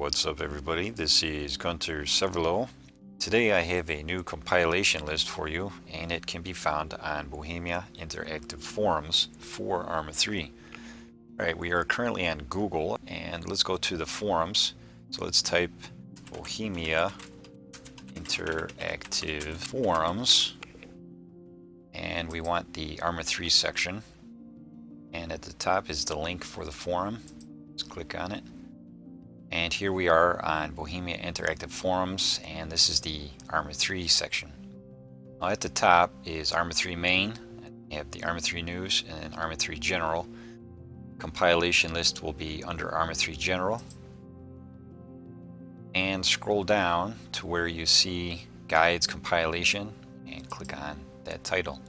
What's up everybody, this is Gunter Severlo. Today I have a new compilation list for you, and it can be found on Bohemia Interactive forums for Arma 3. Alright, we are currently on Google, and let's go to the forums. So let's type Bohemia Interactive forums, and we want the Arma 3 section. And at the top is the link for the forum. Let's click on it. And here we are on Bohemia Interactive forums, and this is the Arma 3 section. Now at the top is Arma 3 main. You have the Arma 3 news and then Arma 3 general. Compilation list will be under Arma 3 general. And scroll down to where you see guides compilation and click on that title.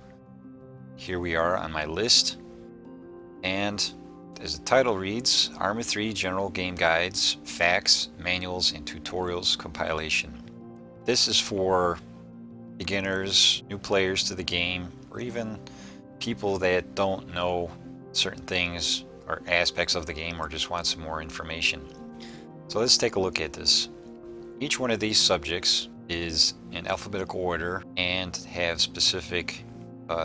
Here we are on my list, and as the title reads, Arma 3 General Game Guides, Facts, Manuals, and Tutorials Compilation. This is for beginners, new players to the game, or even people that don't know certain things or aspects of the game or just want some more information. So let's take a look at this. Each one of these subjects is in alphabetical order and have specific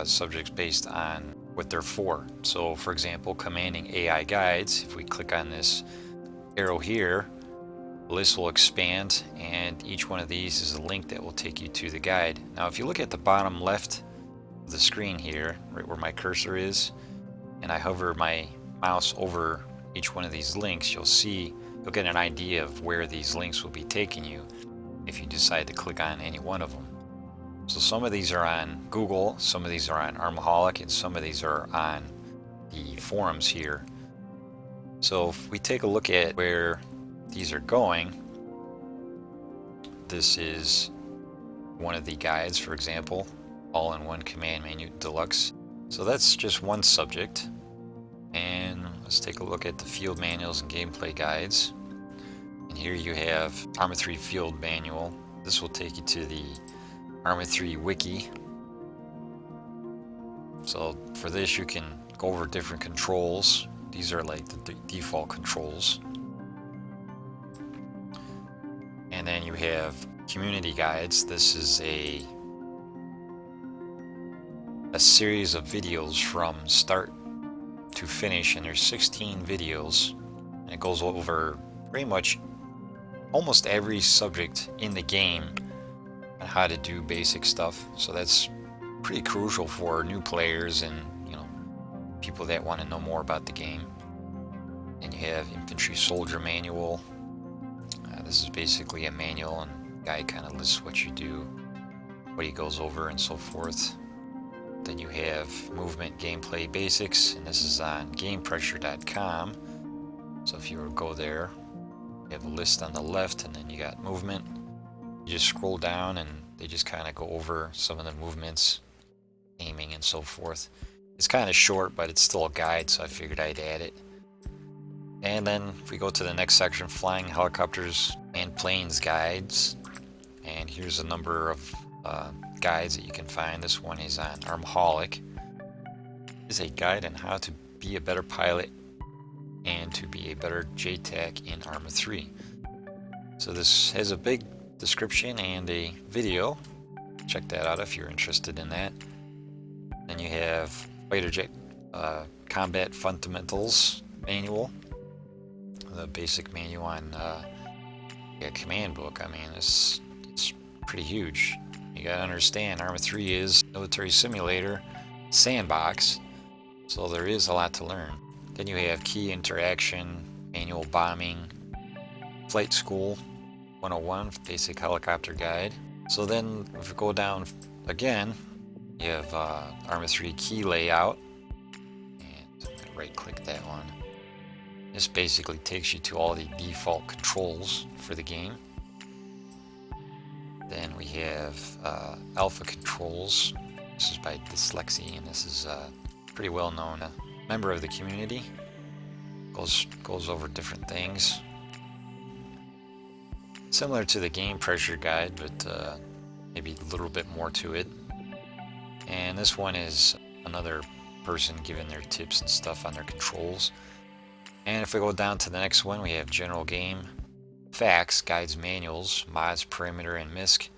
subjects based on what they're for. So for example, commanding AI guides, if we click on this arrow here, the list will expand, and each one of these is a link that will take you to the guide. Now if you look at the bottom left of the screen here, right where my cursor is, and I hover my mouse over each one of these links, you'll get an idea of where these links will be taking you if you decide to click on any one of them. So some of these are on Google, some of these are on Armaholic, and some of these are on the forums here. So if we take a look at where these are going, this is one of the guides, for example, all-in-one command menu deluxe. So that's just one subject. And let's take a look at the field manuals and gameplay guides. And here you have Arma 3 field manual. This will take you to the Arma 3 wiki. So for this you can go over different controls. These are like the default controls. And then you have community guides. This is a series of videos from start to finish, and there's 16 videos, and it goes over pretty much almost every subject in the game on how to do basic stuff. So that's pretty crucial for new players and people that want to know more about the game. And you have infantry soldier manual. This is basically a manual, and the guy kind of lists what you do, what he goes over, and so forth. Then you have movement gameplay basics, and this is on gamepressure.com. So if you were to go there, you have a list on the left, and then you got movement. You just scroll down and they just kind of go over some of the movements, aiming and so forth. It's kind of short, but it's still a guide, so I figured I'd add it. And then if we go to the next section, flying helicopters and planes guides. And here's a number of guides that you can find. This one is on Armaholic. It's a guide on how to be a better pilot and to be a better JTAC in Arma 3. So this has a big description and a video. Check that out if you're interested in that. Then you have fighter jet combat fundamentals manual, the basic manual on a command book. I mean, it's pretty huge. You gotta understand, Arma 3 is military simulator sandbox, so there is a lot to learn. Then you have key interaction manual, bombing, flight school 101, basic helicopter guide. So then if we go down again, you have Arma 3 key layout, and right click that one. This basically takes you to all the default controls for the game. Then we have alpha controls. This is by Dyslexy, and this is a pretty well known member of the community. Goes over different things. Similar to the game pressure guide, but maybe a little bit more to it. And this one is another person giving their tips and stuff on their controls. And if we go down to the next one, we have general game, facts, guides, manuals, mods, perimeter, and MISC.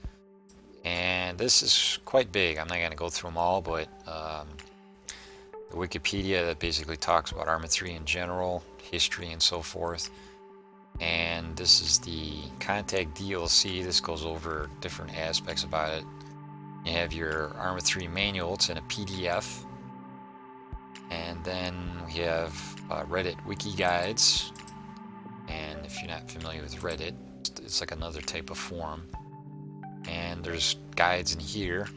And this is quite big. I'm not going to go through them all, but the Wikipedia that basically talks about Arma 3 in general, history, and so forth. And this is the Contact DLC. This goes over different aspects about it. You have your Arma 3 manual. It's in a PDF. And then we have Reddit wiki guides. And if you're not familiar with Reddit, it's like another type of forum. And there's guides in here,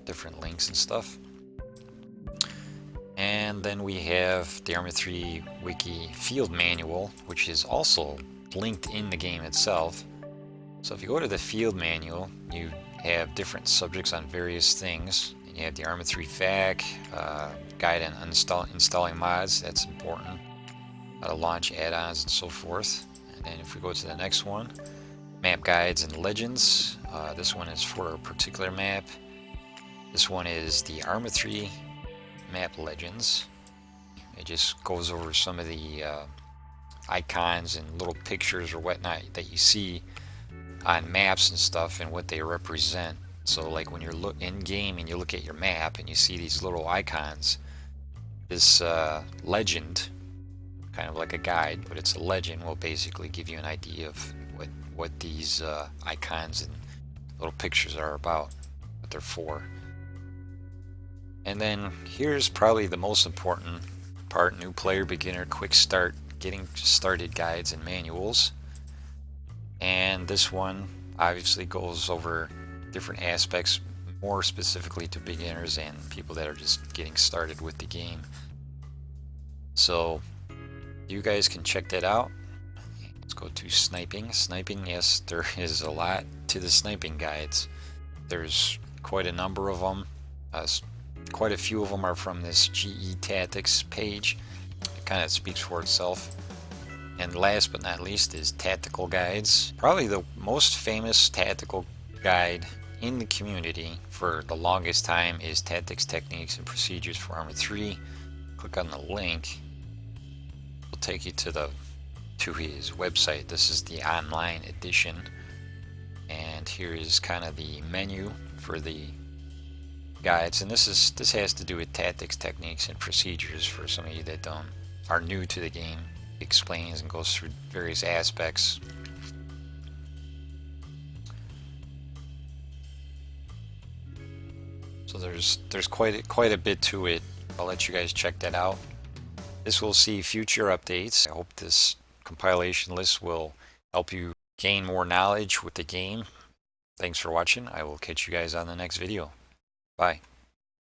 different links and stuff. And then we have the Arma 3 wiki field manual, which is also linked in the game itself. So if you go to the field manual, you have different subjects on various things. And you have the Arma 3 FAQ, guide on installing mods, that's important, how to launch add-ons and so forth. And then if we go to the next one, map guides and legends. This one is for a particular map. This one is the Arma 3 map legends. It just goes over some of the icons and little pictures or whatnot that you see on maps and stuff and what they represent. So like when you're in game and you look at your map and you see these little icons, this legend, kind of like a guide, but it's a legend, will basically give you an idea of what these icons and little pictures are about, what they're for. And then here's probably the most important part: new player, beginner, quick start, getting started guides and manuals. And this one obviously goes over different aspects, more specifically to beginners and people that are just getting started with the game. So you guys can check that out. Let's go to sniping. Sniping, yes, there is a lot to the sniping guides. There's quite a number of them. Quite a few of them are from this GE Tactics page. It kind of speaks for itself. And last but not least is tactical guides. Probably the most famous tactical guide in the community for the longest time is Tactics, Techniques, and Procedures for Arma 3. Click on the link. It'll take you to his website. This is the online edition, and here is kind of the menu for the guides. And this has to do with tactics, techniques, and procedures for some of you that are new to the game. It explains and goes through various aspects. So there's quite a bit to it. I'll let you guys check that out. This will see future updates. I hope this compilation list will help you gain more knowledge with the game. Thanks for watching. I will catch you guys on the next video. Bye.